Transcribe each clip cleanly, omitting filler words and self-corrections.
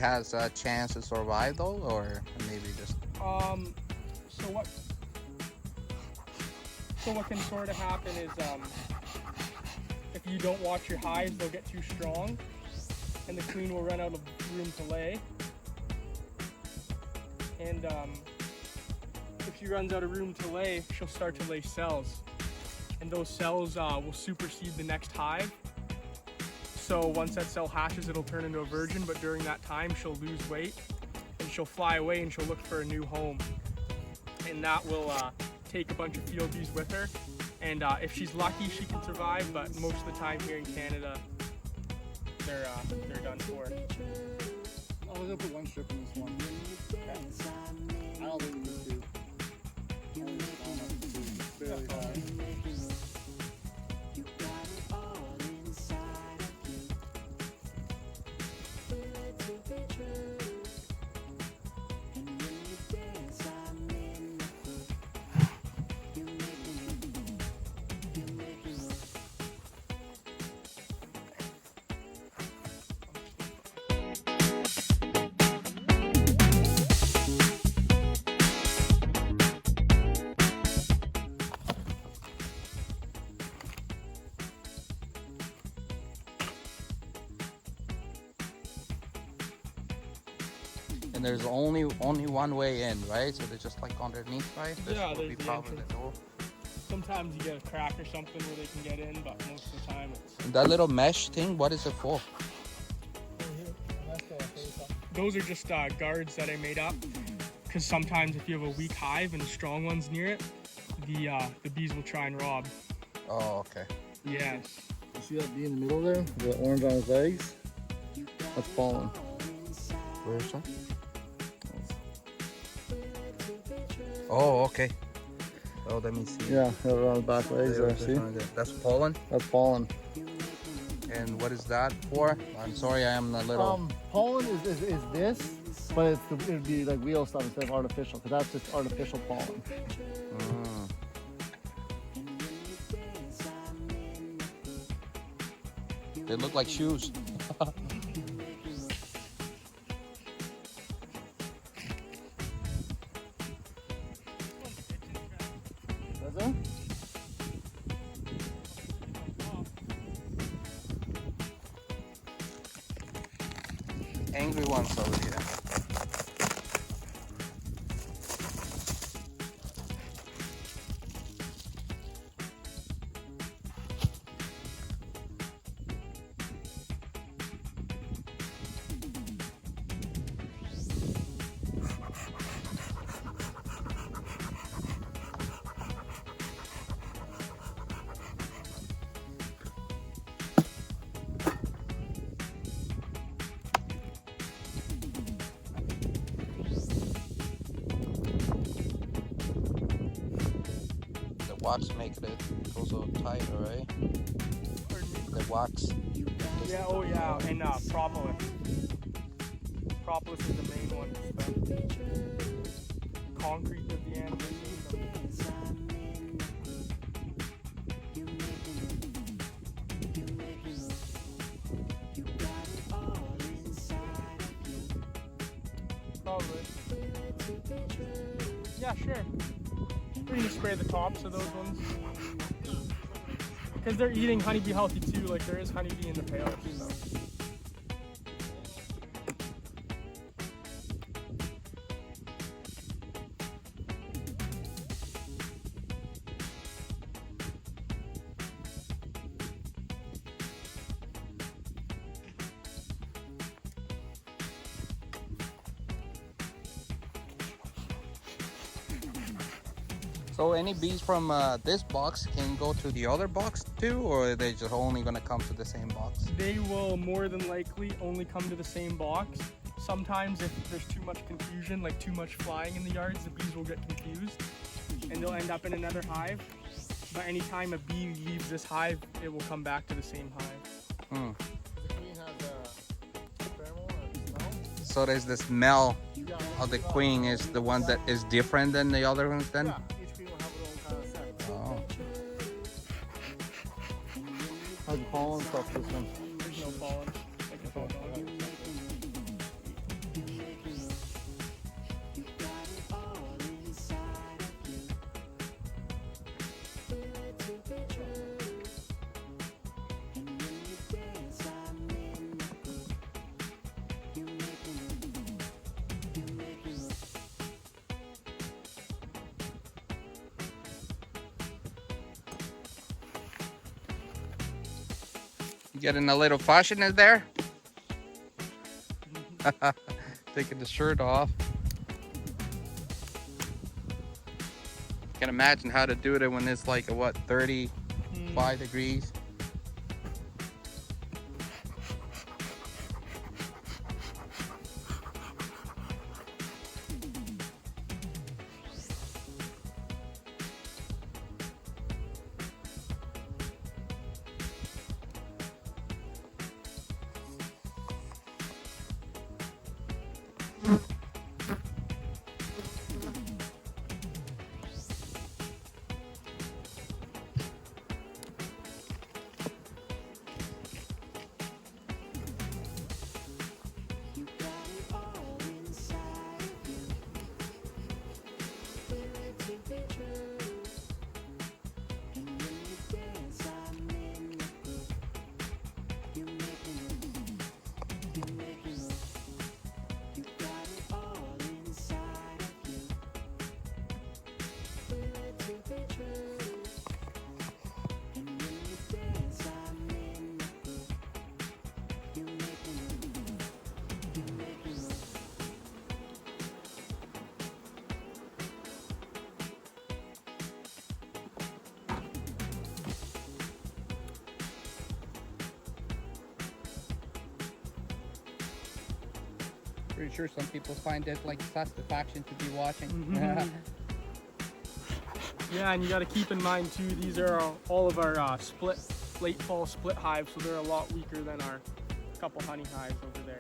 has a chance to survive though, or maybe just... So what can sort of happen is if you don't watch your hives, they'll get too strong, and the queen will run out of room to lay. And if she runs out of room to lay, she'll start to lay cells, and those cells will supersede the next hive. So once that cell hatches, it'll turn into a virgin, but during that time, she'll lose weight, and she'll fly away, and she'll look for a new home. And that will take a bunch of field bees with her. And if she's lucky, she can survive, but most of the time here in Canada, they're done for. Oh, we're gonna put one strip in this one. Okay. I don't think we need to. Barely high. And there's only one way in, right? So they're just like underneath, right? This Yeah, will there's be the probably entrance. the door. Sometimes you get a crack or something where they can get in, but most of the time it's... And that little mesh thing, what is it for? Those are just guards that I made up, because sometimes if you have a weak hive and strong ones near it, the bees will try and rob. Oh, okay. Yes. You see that bee in the middle there? The orange on his legs? That's pollen. Where's that? Oh, okay. Oh, let me see. Yeah, on the back legs there, see? That's pollen. That's pollen. And what is that for? I'm sorry, I am a little... Pollen is this, but it'd be like real stuff instead of artificial, because that's just artificial pollen. They look like shoes. That's it? Angry ones over here. Wax make it go so tight, right? The wax. Yeah, oh yeah, and propolis. Propolis is the main one. It's the concrete of the animal. Probably. Yeah, sure. We can spray the tops of those ones. Because they're eating honeybee healthy too, like there is honeybee in the pail. So. So any bees from this box can go to the other box too, or are they just only gonna come to the same box? They will more than likely only come to the same box. Sometimes if there's too much confusion, like too much flying in the yards, the bees will get confused and they'll end up in another hive. But anytime a bee leaves this hive, it will come back to the same hive. Hmm. The queen has a pheromone or smell? So there's the smell of the queen is the one that is different than the other ones then? Yeah, each queen will have her own kind of scent. Oh. How's the pollen stuff this one? There's no pollen. Like it's all gone. You getting a little fashion in there? Taking the shirt off. Can imagine how to do it when it's like what, 35 degrees. Pretty sure some people find it like satisfaction to be watching. Yeah, and you got to keep in mind too, these are all of our late fall split hives, so they're a lot weaker than our couple honey hives over there.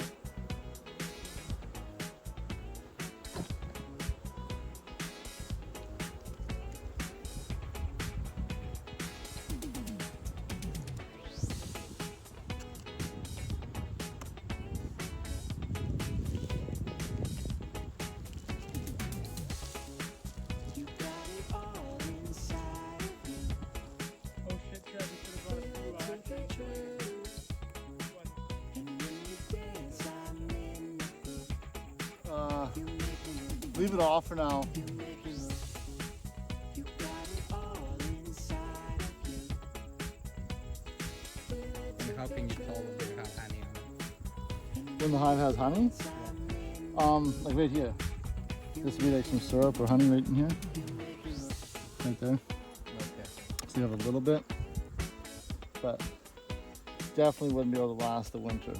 Leave it off for now. And how can you tell when they have honey on it? When the hive has honey? Like right here. This would be like some syrup or honey right in here. Right there. Okay. So you have a little bit. But definitely wouldn't be able to last the winter.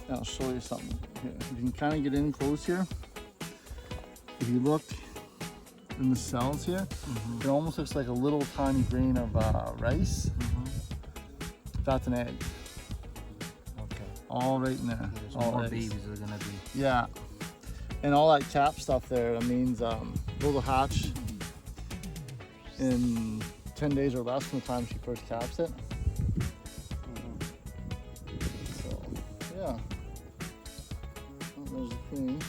And I'll show you something here. You can kind of get in close here. If you look in the cells here, it almost looks like a little tiny grain of rice. That's an egg. Okay. All right in there. There's all more eggs. babies are gonna be. Yeah. And all that cap stuff there, that means those will hatch in 10 days or less from the time she first caps it. So, yeah. Oh, there's the queen.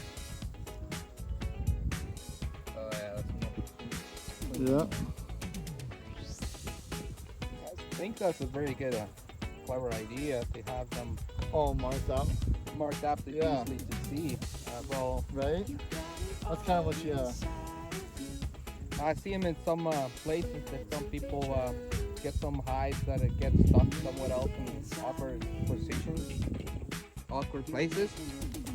Oh yeah, that's Yeah. I think that's a very good, clever idea to have them All marked up. marked up to Yeah. easily to see. Well, Right? That's kind of what you, I see them in some places that some people get some hives that get stuck somewhere else in awkward positions, awkward places.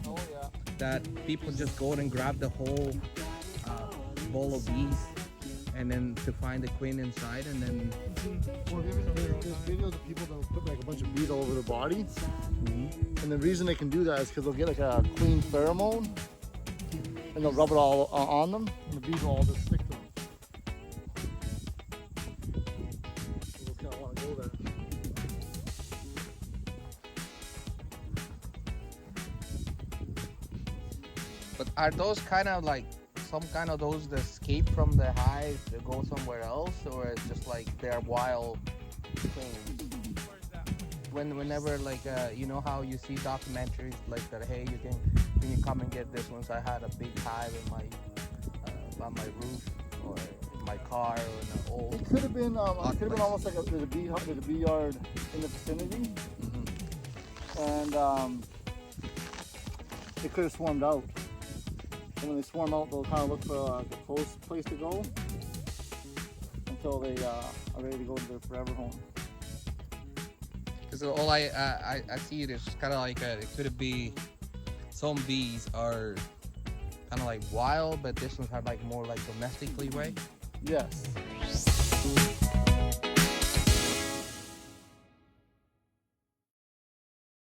oh yeah. That people just go and grab the whole bowl of bees, and then to find the queen inside, and then. Well, there's videos of people that will put like a bunch of bees all over their body. And the reason they can do that is because they'll get like a queen pheromone and they'll rub it all on them, and the bees will all just stick to them. So they'll kind of want to go there. But are those kind of like some kind of those that escape from the hive to go somewhere else, or it's just like they're wild queens? Whenever like you know how you see documentaries like that, hey, can you come and get this once I had a big hive in my on my roof or in my car or in an old. It could have been almost like there's a bee yard in the vicinity, and it could have swarmed out. And when they swarm out, they'll kind of look for a close place to go until they are ready to go to their forever home. Because all I see it is kind of like it could be some bees are kind of like wild, but this one's have like more like domestically way. Yes.